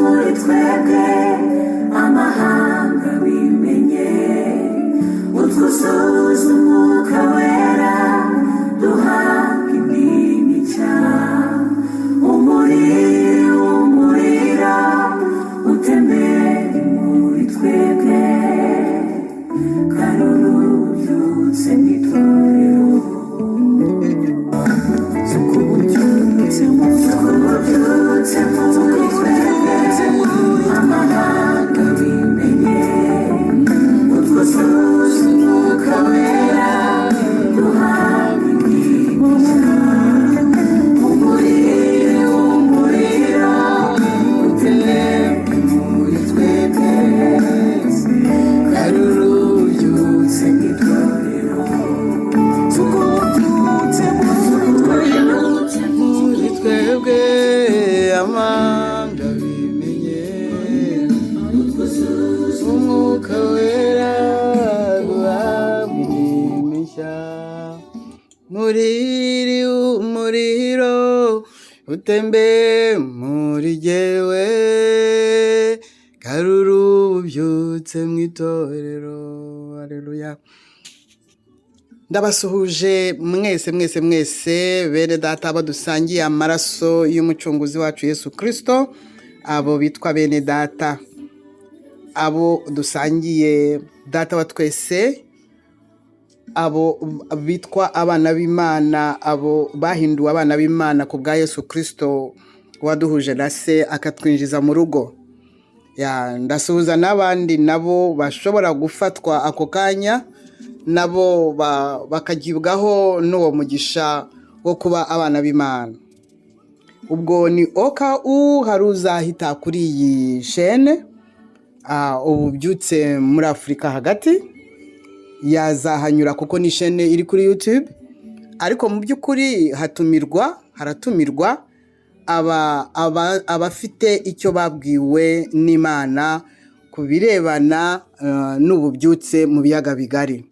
muri twebwe amahanga bimenye utwuzuza umwuka wera duhabwa indimi nshya umuriro utembere muri twebwe kandi ububyutse n'itorero ububyutse muri twebwe amahanga bimenye utwuzuza umwuka wera duhabwa indimi nshya umuriro utembere muri twebwe kandi ububyutse n'itorero ububyutse muri twebwe amahanga bimenye umwuka wera duhabwa indimi nshya umuriro utembere muri jyewe kandi ububyutse mu itorero. Haleluya. Ndabasuhuje mwese bene data badusangiye amaraso y'umucunguzi wacu Yesu Kristo, abo bitwa bene data, abo dusangiye data wa twese, abo bitwa abana b'Imana, abo bahinduwe abana b'Imana ku bwa Yesu Kristo waduhuje na se akatwinjiza mu rugo. Ndasuhuza n'abandi nabo bashobora gufatwa ako kanya nabo bakagibwaho n'uwo mugisha wo kuba abana b'Imana. Ubwo ni hari uzahita kuri iyi shene Ububyutse muri Afurika Hagati, yazahanyura kuko ni shene iri kuri YouTube, ariko mu by'ukuri haratumirwa abafite icyo babwiwe n'Imana ku birebana n'ububyutse mu biyaga bigari.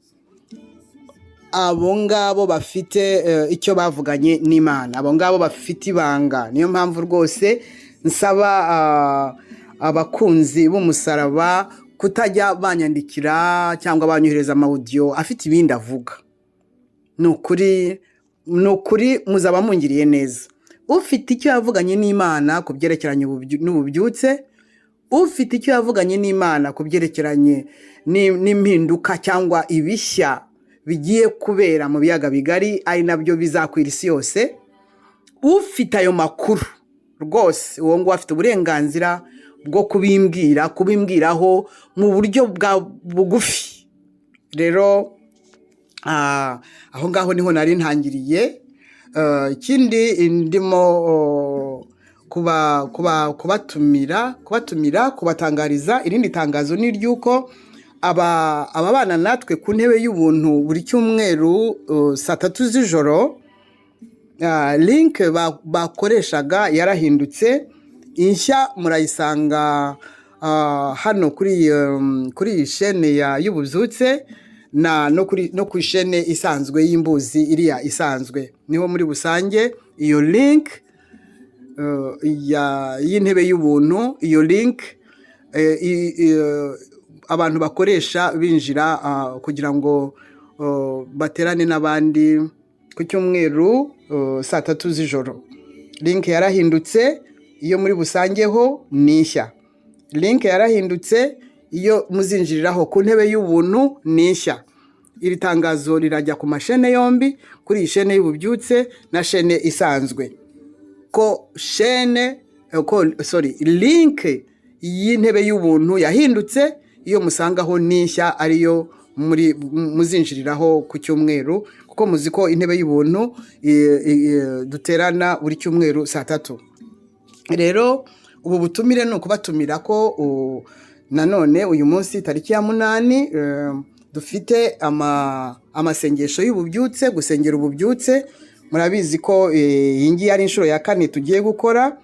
Abo ngabo bafite icyo bavuganye n'Imana, abo ngabo bafite ibanga. Niyo mpamvu rwose nsaba abakunzi b'umusaraba kutajya banyandikira cyangwa banyohereza amaudio afite ibindi avuga. Nukuri muzaba mungiriye neza. Ufite icyo yavuganye n'Imana ku byerekeranye n'ububyutse, ufite icyo yavuganye n'Imana ku byerekeranye n'impinduka cyangwa ibishya bigiye kubera mu biyaga bigari, ari nabyo bizakwira isi yose, ufite ayo makuru rwose uwo ngo afite uburenganzira bwo kubimbwiraho mu buryo bwa bugufi. Rero aho ngaho niho nari ntangiriye. Ikindi ndimo kubatangariza irindi tangazo ni ryuko ababana natwe ku ntebe y'ubuntu buri cyumweru saa 3 z'ijoro, link bakoreshaga yarahindutse, inshya murayisanga hano kuri shene y'ububyutse no ku shene isanzwe y'imbuzi iriya isanzwe. Niho muri busange iyo link y'intebe y'ubuntu, iyo link abantu bakoresha binjira kugira ngo baterane n'abandi ku cyumweru saa 3 z'ijoro. Link yarahindutse, iyo muri busangeho ni nshya. Link yarahindutse, iyo muzinjiriraho ku ntebe y'ubuntu ni nshya. Iri tangazo rirajya ku mashene yombi, kuri iyi shene y'ububyutse na shene isanzwe. Link y'intebe y'ubuntu yahindutse, iyo musangaho ni nshya, ariyo muzinjiriraho ku cyumweru, kuko muzi ko intebe y'ubuntu duterana buri cyumweru saa 3. Rero ubu butumire ni ukubatumira ko nanone uyu munsi tariki ya 8 dufite amasengesho y'ububyutse, gusengera ububyutse. Murabizi ko iyi ngiyi ari inshuro ya 4 tugiye gukora.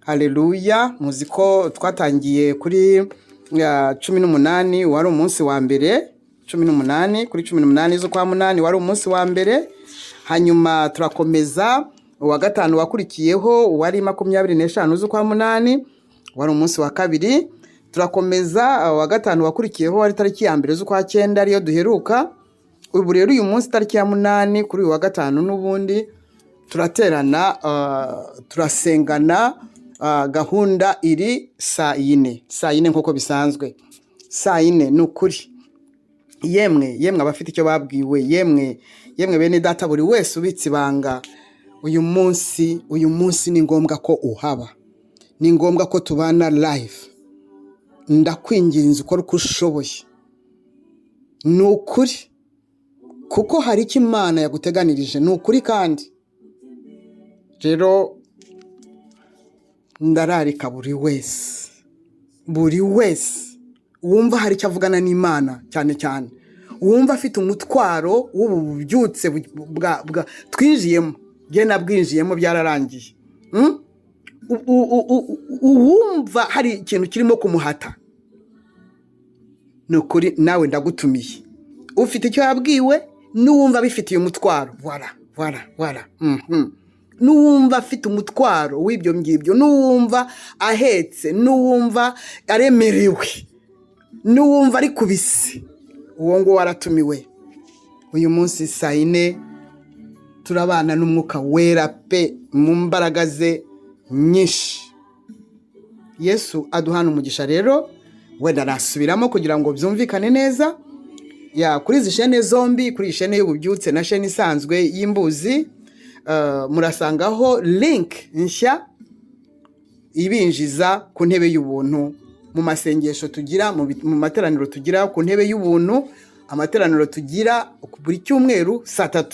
Haleluya. Muzi ko twatangiye kuri 18 wari umunsi wa mbere, 18 kuri 18 z'ukwa 8 wari umunsi wa mbere. Hanyuma turakomeza uwa gatanu wakurikiyeho wari 25 z'ukwa 8, wari umunsi wa kabiri. Turakomeza wa gatanu wakurikiyeho ari tariki ya mbere z'ukwa 9 ariyo duheruka. Ubu rero uyu munsi tariki ya 8 kuri uyu wa gatanu n'ubundi turaterana turasengana. Gahunda iri saa 4 nk'uko bisanzwe. Saa 4 n'ukuri. Yemwe abafite icyo babwiwe, yemwe bene data buri wese ubitse ibanga. Uyu munsi ni ngombwa ko uhaba. Ni ngombwa ko tubana live. Ndakwinginze ukora uko ushoboye. Ni ukuri. Kuko hari icyo Imana yaguteganirije. Ni ukuri kandi. Rero ndararika buri wese wumva hari icyo avugana n'Imana cyane. Wumva afite umutwaro w'ububyutse bwa twinjiyemo. Nge nabwinjiyemo byararangiye. Uwumva hari ikintu kirimo kumuhata. Nukuri nawe ndagutumiye. Ufite icyo yabwiwe, n'uwumva bifitiye umutwaro. Voilà. N'uwumva afite umutwaro w'ibyo ngibyo, n'uwumva ahetse, n'uwumva aremerewe, n'uwumva ari kubisi. Uwo ngo waratumiwe. Uyu munsi saa 4 turabana n'umwuka wera pe mu mbaraga ze nyinshi. Yesu aduhana umugisha rero. Wenda nasubiramo kugira ngo byumvikane neza. Kuri izi shene zombi, kuri ishene y'ububyutse na shene isanzwe y'imbuzi, murasangaho link nshya ibinjiza ku ntebe y'ubuntu mu masengesho tugira, mu materaniro tugira ku ntebe y'ubuntu. Amateraniro tugira buri cyumweru saa 3.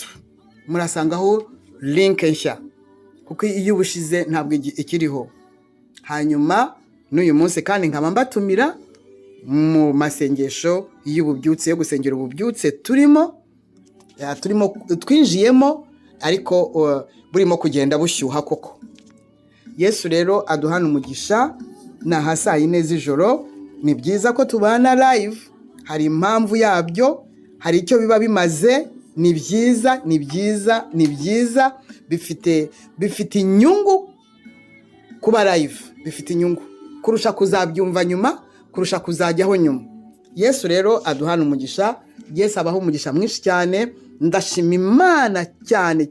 Murasangaho link nshya kuko iyo ubushize ntabwo ikiriho. Hanyuma n'uyu munsi kandi nkaba mbatumira mu masengesho y'ububyutse yo gusengera ububyutse turimo twinjiyemo, ariko burimo kugenda bushyuha koko. Yesu rero aduhana umugisha. Na saa 4 z'ijoro ni byiza ko tubana live. Hari impamvu yabyo, hari icyo biba bimaze. Ni byiza bifite inyungu kuba live. Bifite inyungu kurusha kuzabyumva nyuma, kurusha kuzajyaho nyuma. Yesu rero aduhana umugisha. Yesu abaho umugisha mwinshi cyane. Ndashima Imana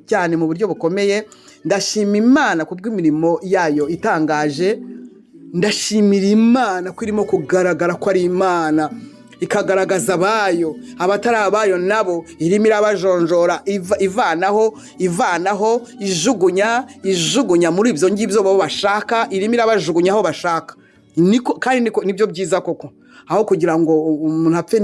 cyane mu buryo bukomeye. Ndashima Imana kubw'imirimo yayo itangaje. Ndashimira Imana ko irimo kugaragara ko ari Imana, ikagaragaza abayo, abatari abayo nabo irimo irabajonjora, ivanaho ijugunya muri ibyo ngibyo bo bashaka, irimo irabajugunya aho bashaka. Kandi nibyo byiza koko. Aho kugira ngo umuntu apfe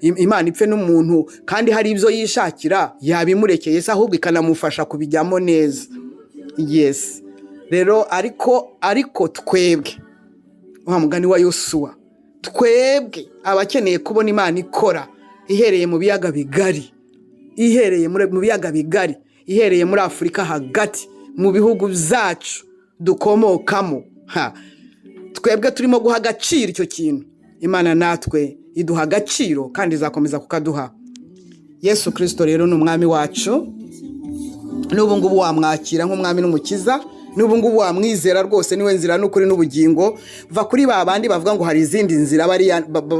Imana ipfe n'umuntu kandi hari ibyo yishakira, yabimurekeye se ahubwo ikanamufasha kubijyamo neza. Yes. Rero ariko twebwe wa mugani wa Yosuwa, twebwe abakeneye kubona Imana ikora ihereye mu biyaga bigari, ihereye muri Afurika hagati, mu bihugu zacu dukomokamo. Twebwe turimo guha agaciro icyo kintu. Imana natwe iduha agaciro kandi izakomeza kukaduha. Yesu Kristo rero ni umwami wacu. N'ubu ngubu wamwakira nk'umwami n'umukiza. N'ubu ngubu wamwizera rwose, niwe nzira n'ukuri n'ubugingo. Va kuri babandi bavuga ngo hari izindi nzira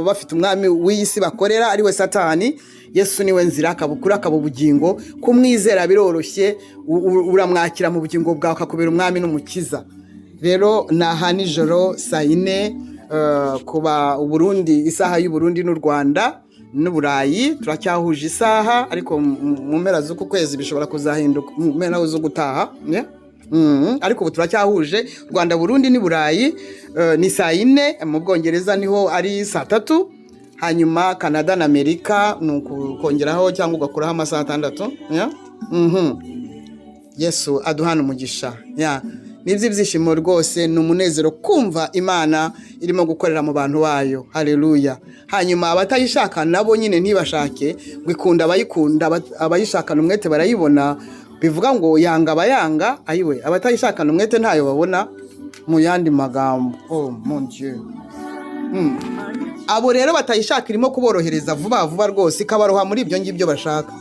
bafite umwami w'isi bakorera ari we Satani. Yesu niwe nzira, akabukura akabubugingo. Kumwizera biroroshye, uramwakira mu bugingo bwawe akakubera umwami n'umukiza. Rero naha nijoro saa 4 kuba Burundi, isaha y'Uburundi n'u Rwanda n'Uburayi turacyahuje isaha, ariko mu mpera z'uku kwezi bishobora kuzahinduka mu mpera zo gutaha. Ariko ubu turacyahuje Rwanda, Burundi n'Uburayi. Ni saa 4, mu Bwongereza niho ari saa 3. Hanyuma Canada na Amerika nukongeraho cyangwa ugakuraho amasaha 6. Yesu aduhana umugisha. Nibyo byishimo rwose, n'umunezero kumva Imana irimo gukorera mu bantu bayo. Haleluya. Hanyuma abatayishaka nabo nyine ntibashake, gwikunda abayikunda, abayishakana umwete barayibona. Bivuga ngo yanga abayanga, ayiwe abatayishakana umwete ntayo babona, mu yandi magambo. Oh mon Dieu. Abo rero batayishaka irimo kuborohereza vuba rwose, ikabaroha muri ibyo ngibyo bashaka.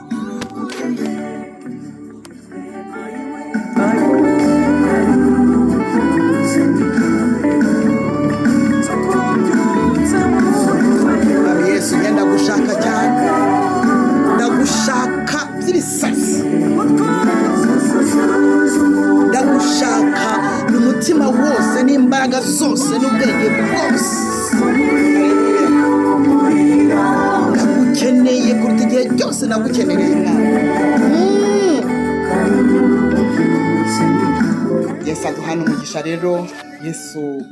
umugisha rero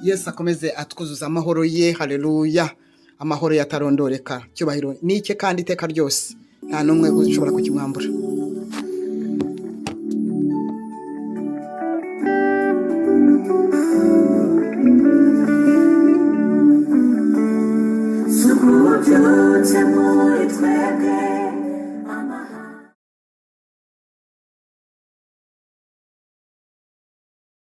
Yesu akomeze atwuzuza amahoro ye. Haleluya. Amahoro yatarondoreka, cyubahiro nike kandi iteka ryose nta numwe ushobora kukimwambura. Ububyutse muri twebwe